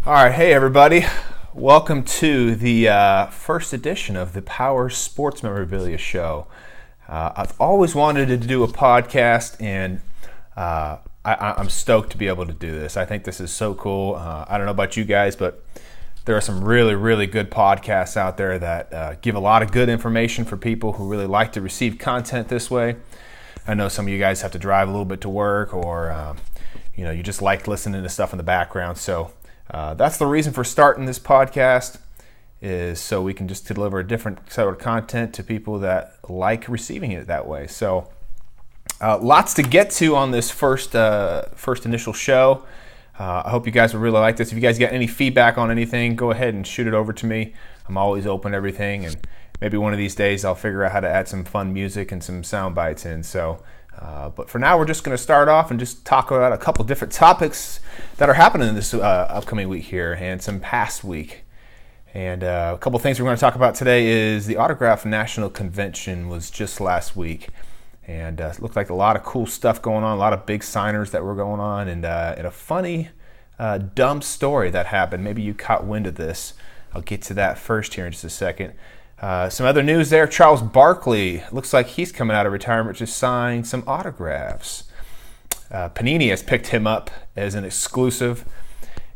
All right, hey everybody. Welcome to the first edition of the Powers Sports Memorabilia Show. I've always wanted to do a podcast, and I'm stoked to be able to do this. I think this is so cool. I don't know about you guys, but there are some really, really good podcasts out there that give a lot of good information for people who really like to receive content this way. I know some of you guys have to drive a little bit to work, or you just like listening to stuff in the background. So that's the reason for starting this podcast, is so we can just deliver a different sort of content to people that like receiving it that way. So lots to get to on this first initial show. I hope you guys will really like this. If you guys get any feedback on anything, go ahead and shoot it over to me. I'm always open to everything, and maybe one of these days I'll figure out how to add some fun music and some sound bites in. So, but for now, we're just going to start off and just talk about a couple different topics that are happening this upcoming week here and some past week. And a couple things we're going to talk about today is the Autograph National Convention was just last week. And it looked like a lot of cool stuff going on, a lot of big signers that were going on, and a funny, dumb story that happened. Maybe you caught wind of this. I'll get to that first here in just a second. Some other news there. Charles Barkley, looks like he's coming out of retirement to sign some autographs. Panini has picked him up as an exclusive,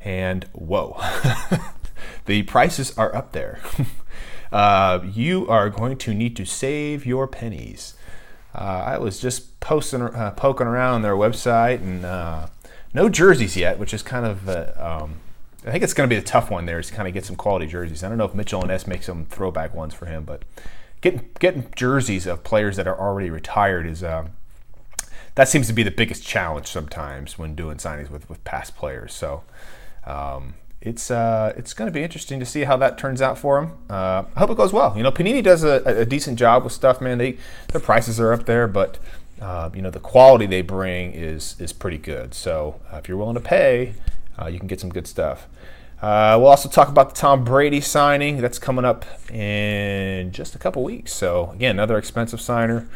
and whoa, the prices are up there. You are going to need to save your pennies. I was just poking around on their website, and no jerseys yet, which is kind of I think it's going to be a tough one there, is to kind of get some quality jerseys. I don't know if Mitchell and S make some throwback ones for him, but getting jerseys of players that are already retired is that seems to be the biggest challenge sometimes when doing signings with past players. So it's going to be interesting to see how that turns out for him. I hope it goes well. Panini does a decent job with stuff, man. Their prices are up there, but the quality they bring is pretty good. So if you're willing to pay, you can get some good stuff. We'll also talk about the Tom Brady signing. That's coming up in just a couple weeks. So, again, another expensive signer.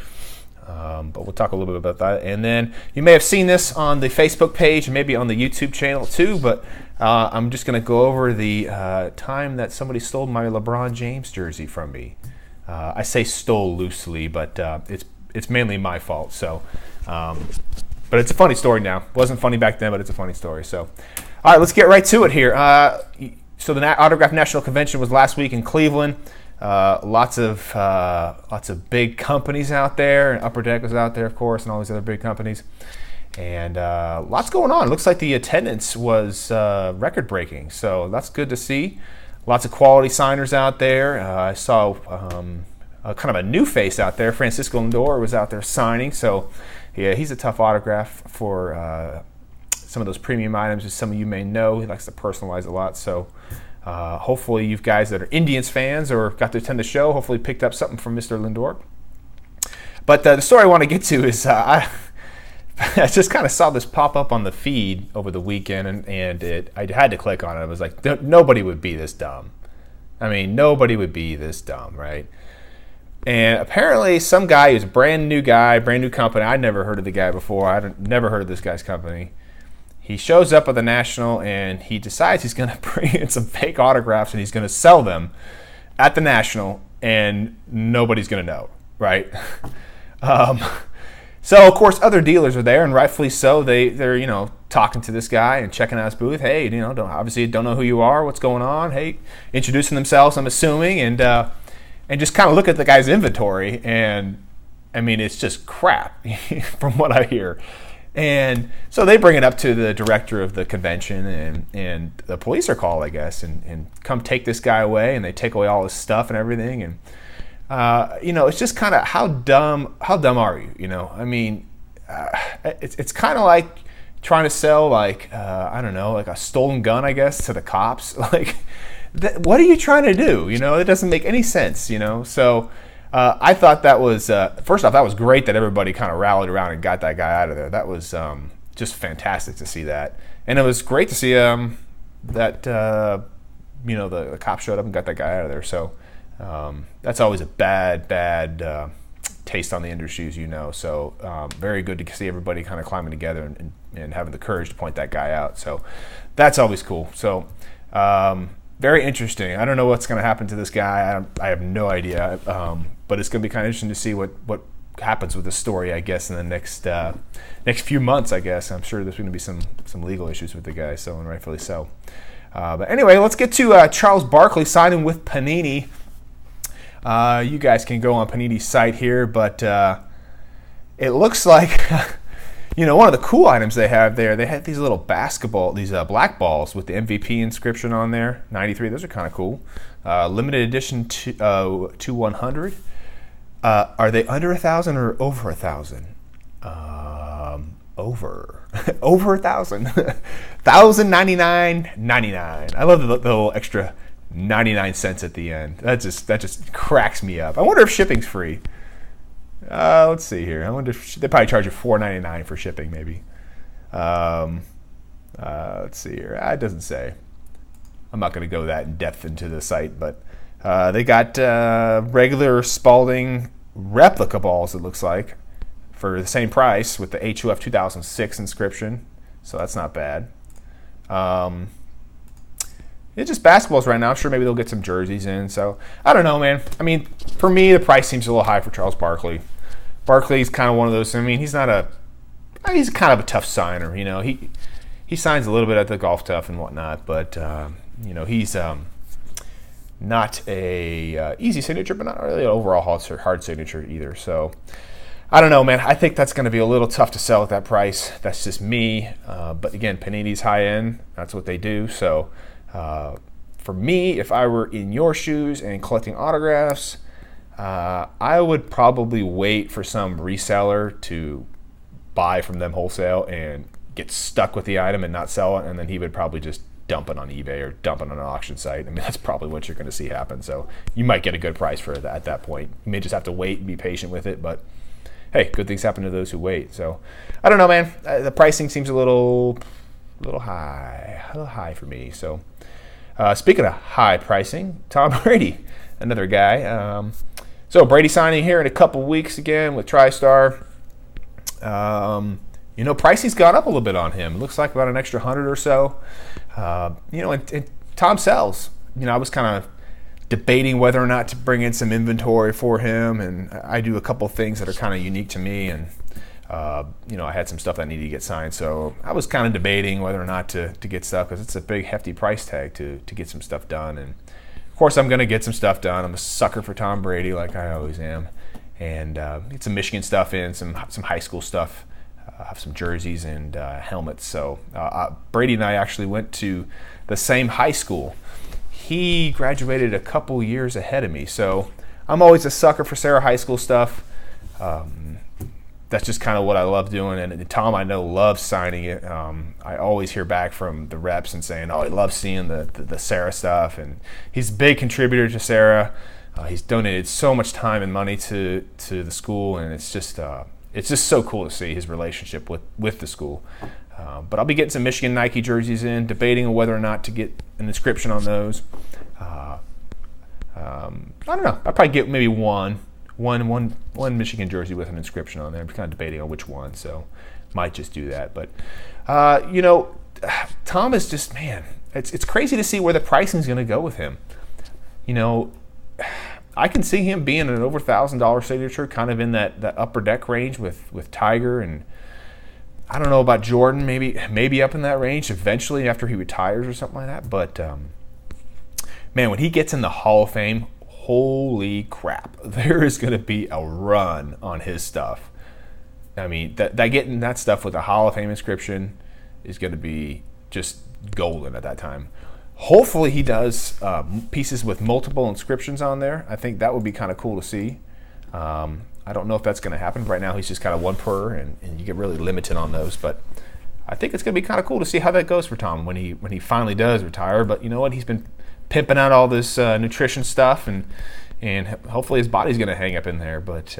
But we'll talk a little bit about that. And then you may have seen this on the Facebook page and maybe on the YouTube channel too, but I'm just going to go over the time that somebody stole my LeBron James jersey from me. I say stole loosely, but it's mainly my fault. So, but it's a funny story now. It wasn't funny back then, but it's a funny story. So, all right, let's get right to it here. So the Autograph National Convention was last week in Cleveland. Lots of big companies out there, and Upper Deck was out there, of course, and all these other big companies. And lots going on. It looks like the attendance was record-breaking, so that's good to see. Lots of quality signers out there. I saw kind of a new face out there. Francisco Lindor was out there signing, so yeah, he's a tough autograph for some of those premium items, as some of you may know. He likes to personalize a lot, so hopefully you guys that are Indians fans or got to attend the show hopefully picked up something from Mr. Lindor. But the story I want to get to is I just kind of saw this pop up on the feed over the weekend, and I had to click on it. I was like, nobody would be this dumb. I mean, nobody would be this dumb, right? And apparently some guy who's a brand new company. I'd never heard of the guy before. I'd never heard of this guy's company. He shows up at the National, and he decides he's going to bring in some fake autographs, and he's going to sell them at the National, and nobody's going to know, right? So, of course, other dealers are there, and rightfully so. They're talking to this guy and checking out his booth. Hey, obviously don't know who you are, what's going on. Hey, introducing themselves, I'm assuming, and just kind of look at the guy's inventory, and, I mean, it's just crap from what I hear. And so they bring it up to the director of the convention, and the police are called, I guess, and come take this guy away, and they take away all his stuff and everything. And it's just kind of how dumb are you? I mean, it's kind of like trying to sell like a stolen gun, I guess, to the cops. Like, what are you trying to do? It doesn't make any sense. So. I thought that was, first off, that was great that everybody kind of rallied around and got that guy out of there. That was just fantastic to see that. And it was great to see that, the cop showed up and got that guy out of there. So that's always a bad taste on the industry, as you know. So very good to see everybody kind of climbing together and having the courage to point that guy out. So that's always cool. So Very interesting. I don't know what's going to happen to this guy. I have no idea. But it's going to be kind of interesting to see what happens with the story, I guess, in the next few months, I guess. I'm sure there's going to be some legal issues with the guy, so, and rightfully so. But anyway, let's get to Charles Barkley signing with Panini. You guys can go on Panini's site here, but it looks like, one of the cool items they have there, they had these little these black balls with the MVP inscription on there, 93. Those are kind of cool. Limited edition to 100. Are they under 1,000 or over 1,000? Over 1,000. 1,099.99. I love the little extra 99 cents at the end. That just cracks me up. I wonder if shipping's free. Let's see here. I wonder if they probably charge you $4.99 for shipping, maybe. Let's see here. It doesn't say. I'm not going to go that in depth into the site, but they got regular Spalding replica balls, it looks like, for the same price with the HUF 2006 inscription. So that's not bad. It's just basketballs right now. I'm sure maybe they'll get some jerseys in. So I don't know, man. I mean, for me, the price seems a little high for Charles Barkley. Barkley's kind of one of those. I mean, he's kind of a tough signer. He signs a little bit at the Golf Tough and whatnot, but he's not a easy signature, but not really an overall hard signature either. So I don't know, man. I think that's going to be a little tough to sell at that price. That's just me. But again, Panini's high end. That's what they do. So for me, if I were in your shoes and collecting autographs, I would probably wait for some reseller to buy from them wholesale and get stuck with the item and not sell it, and then he would probably just dump it on eBay or dump it on an auction site. I mean, that's probably what you're going to see happen. So you might get a good price for it at that point. You may just have to wait and be patient with it, but hey, good things happen to those who wait. So I don't know, man. The pricing seems a little high for me. So speaking of high pricing, Tom Brady, another guy. So Brady signing here in a couple weeks again with TriStar. Pricing's gone up a little bit on him. It looks like about an extra 100 or so. And Tom sells. I was kind of debating whether or not to bring in some inventory for him, and I do a couple things that are kind of unique to me, and I had some stuff that needed to get signed, so I was kind of debating whether or not to get stuff, because it's a big hefty price tag to get some stuff done. And of course I'm going to get some stuff done. I'm a sucker for Tom Brady, like I always am, and get some Michigan stuff in, some high school stuff. Have some jerseys and helmets. So Brady and I actually went to the same high school. He graduated a couple years ahead of me, so I'm always a sucker for Sarah high school stuff. That's just kind of what I love doing, and Tom, I know, loves signing it. I always hear back from the reps and saying, he loves seeing the Sarah stuff, and he's a big contributor to Sarah. He's donated so much time and money to the school, and it's just so cool to see his relationship with the school. But I'll be getting some Michigan Nike jerseys in, debating on whether or not to get an inscription on those. I don't know. I'll probably get maybe one Michigan jersey with an inscription on there. I'm kind of debating on which one, so might just do that. But Tom is just, man, it's crazy to see where the pricing is going to go with him. I can see him being an over $1,000 signature, kind of in that upper deck range with Tiger, and I don't know about Jordan, maybe up in that range eventually after he retires or something like that. But man, when he gets in the Hall of Fame, holy crap, there is going to be a run on his stuff. I mean, that getting that stuff with a Hall of Fame inscription is going to be just golden at that time. Hopefully he does pieces with multiple inscriptions on there. I think that would be kind of cool to see. I don't know if that's going to happen. Right now he's just kind of one per, and you get really limited on those. But I think it's going to be kind of cool to see how that goes for Tom when he finally does retire. But you know what? He's been pimping out all this nutrition stuff, and hopefully his body's going to hang up in there. But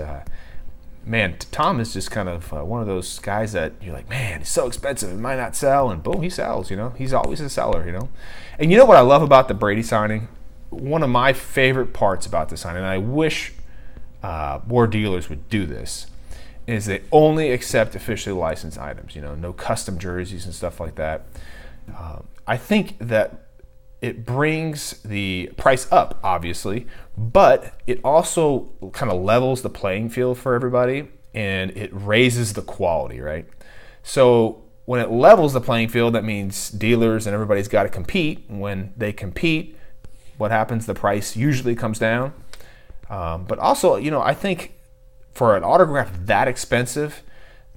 man, Tom is just kind of one of those guys that you're like, man, he's so expensive, it might not sell, and boom, he sells. He's always a seller. And you know what I love about the Brady signing? One of my favorite parts about the signing, and I wish more dealers would do this, is they only accept officially licensed items. No custom jerseys and stuff like that. I think that it brings the price up, obviously, but it also kind of levels the playing field for everybody, and it raises the quality, right? So when it levels the playing field, that means dealers and everybody's got to compete. When they compete, what happens? The price usually comes down. But also, I think for an autograph that expensive,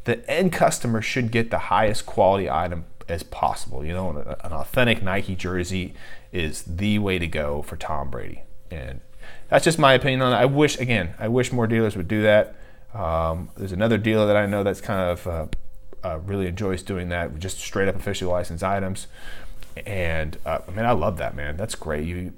the end customer should get the highest quality item as possible. An authentic Nike jersey is the way to go for Tom Brady. And that's just my opinion on it. I wish more dealers would do that. There's another dealer that I know that's kind of really enjoys doing that, just straight up officially licensed items. And I love that, man. That's great.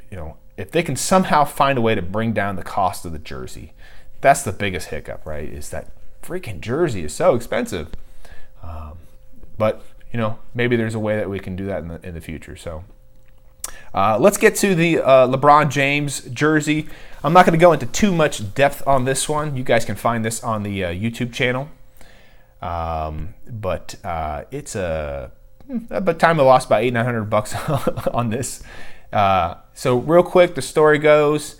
If they can somehow find a way to bring down the cost of the jersey, that's the biggest hiccup, right? Is that freaking jersey is so expensive. But maybe there's a way that we can do that in the future. So let's get to the LeBron James jersey. I'm not going to go into too much depth on this one. You guys can find this on the YouTube channel. But it's but time I lost about $800-900 on this. So real quick, the story goes,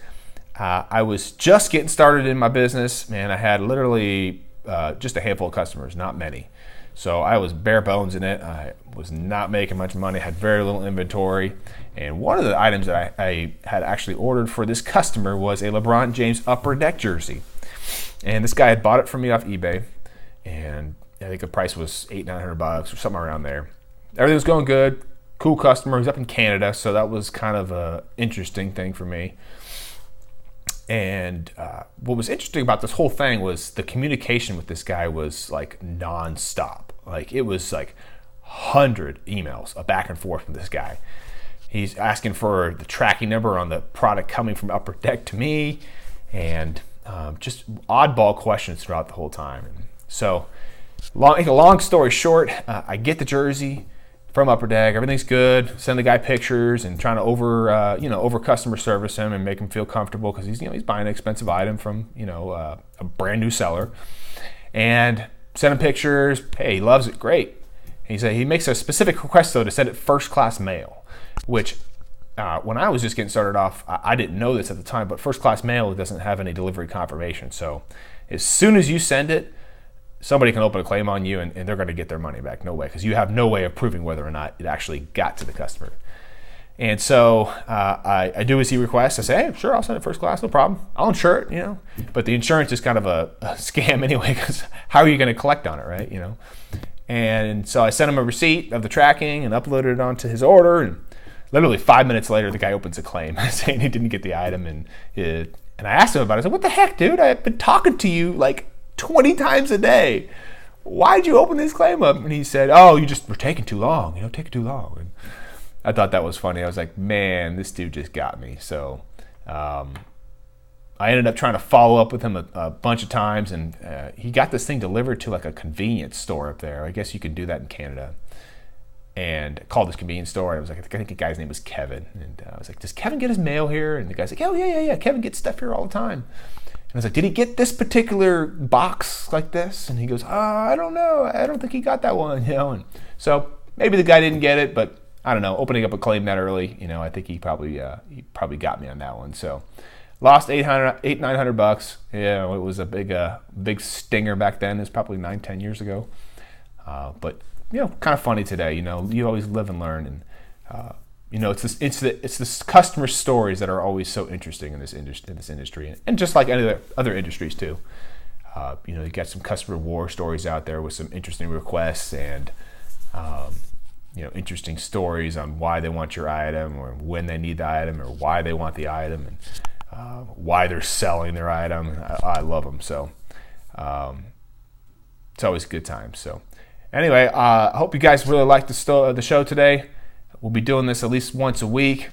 I was just getting started in my business, man. I had literally just a handful of customers, not many. So I was bare bones in it. I was not making much money, had very little inventory. And one of the items that I had actually ordered for this customer was a LeBron James Upper Deck jersey. And this guy had bought it from me off eBay. And I think the price was $800-900 or something around there. Everything was going good. Cool customer. He's up in Canada, so that was kind of an interesting thing for me. And what was interesting about this whole thing was the communication with this guy was like nonstop. Like it was like 100 emails, a back and forth from this guy. He's asking for the tracking number on the product coming from Upper Deck to me, and just oddball questions throughout the whole time. So, make a long story short, I get the jersey from Upper Deck. Everything's good. Send the guy pictures and trying to over customer service him and make him feel comfortable because he's buying an expensive item from a brand new seller. And send him pictures. Hey, he loves it. Great. And he makes a specific request though to send it first class mail, which when I was just getting started off, I didn't know this at the time, but first class mail doesn't have any delivery confirmation. So as soon as you send it, somebody can open a claim on you and they're going to get their money back. No way, because you have no way of proving whether or not it actually got to the customer. And so I do as he requests. I say, hey, sure, I'll send it first class, no problem. I'll insure it, But the insurance is kind of a scam anyway, because how are you going to collect on it, right? And so I sent him a receipt of the tracking and uploaded it onto his order. And literally 5 minutes later, the guy opens a claim saying he didn't get the item. And I asked him about it. I said, what the heck, dude? I've been talking to you like 20 times a day. Why'd you open this claim up? And he said, oh, you just were taking too long, taking too long. And I thought that was funny. I was like, man, this dude just got me. So I ended up trying to follow up with him a bunch of times, and he got this thing delivered to like a convenience store up there. I guess you can do that in Canada. And I called this convenience store. I was like, I think the guy's name was Kevin. And I was like, does Kevin get his mail here? And the guy's like, oh, yeah. Kevin gets stuff here all the time. And I was like, did he get this particular box like this? And he goes, I don't know. I don't think he got that one, And so maybe the guy didn't get it, but I don't know. Opening up a claim that early, I think he probably got me on that one. So lost $800-900. Yeah, it was a big stinger back then. It was probably 9-10 years ago. But kind of funny today. You always live and learn, and it's the customer stories that are always so interesting in this industry, and just like any other industries too. You got some customer war stories out there with some interesting requests and interesting stories on why they want your item, or when they need the item, or why they want the item, and why they're selling their item. I love them. So it's always a good time. So anyway, I hope you guys really liked the show today. We'll be doing this at least once a week,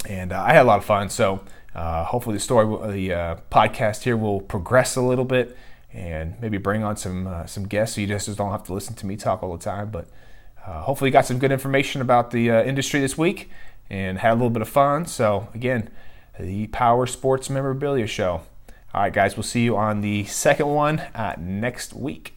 and I had a lot of fun. So hopefully the podcast here will progress a little bit, and maybe bring on some guests so you just don't have to listen to me talk all the time. But hopefully you got some good information about the industry this week and had a little bit of fun. So again, the Powers Sports Memorabilia Show. All right, guys, we'll see you on the second one next week.